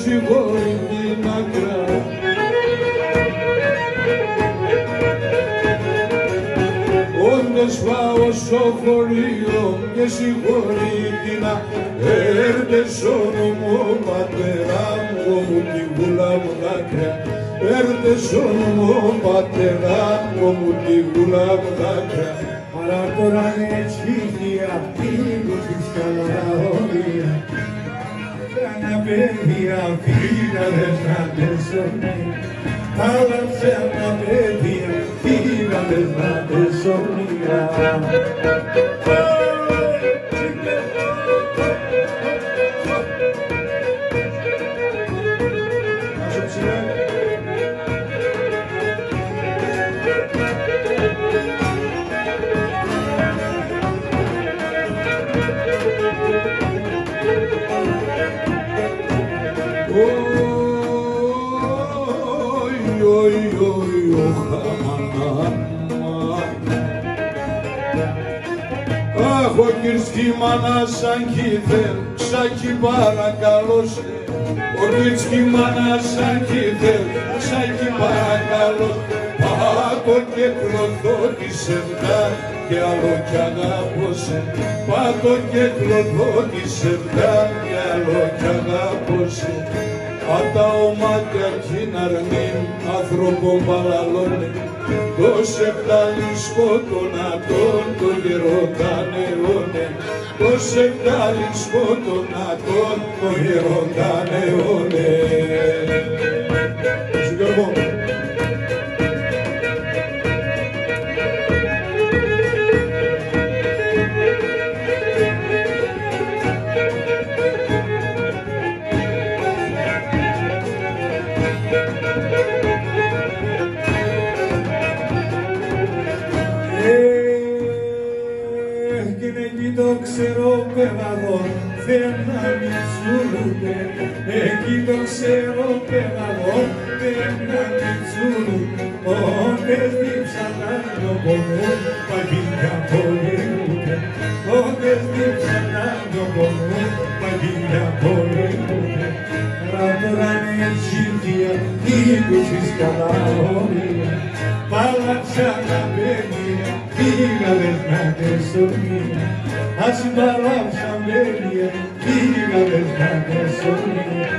συγχωρεί την άκρα. Όντες πάω στο χωρίο και συγχωρεί την άκρα. Έρτες όνομα πατέρα μου τη γούλα μου δάκρυα. Έρτες όνομα πατέρα μου τη γούλα μου δάκρυα. Αλλά τώρα έτσι αυτή που της καλαόρια. Κάνα παιδιά φύγανες να τεσσόνια. Αλλά ψάνα παιδιά φύγανες να τεσσόνια. Αχ, ο Κυρσκή μάνα σαν κήθεν, ξάκι παρακαλώ σε. Ο Κυρσκή μάνα σαν κήθεν, ξάκι παρακαλώ. Πάτω και κλωθώ τη σεβδά και άλλο κι αγάπω σε. Πάτω και κλωθώ τη σεβδά και άλλο κι αγάπω σε. Άτα ο μάτια κίναρνην άνθρωπον παλαλώνε. Δώσε φτάλισκο τον ατόν το γεροντανεώνε. Δώσε φτάλισκο τον ατόν το γεροντανεώνε. Συγγερμό. Το ξέρω πελαγό, δεν να μιτσούρουτε. Εκεί το ξέρω πελαγό, δεν να μιτσούρουτε. Όντες δίψανα το πονό, παγίλια πολεμούτε. Όντες δίψανα το πονό, παγίλια πολεμούτε. Τώρα είναι τσίρκια, η κουτσής καλά όρια. Πάλαψα τα παιδιά, πήγαμε να τεσσονία. Ας παράψα παιδιά, πήγαμε να τεσσονία.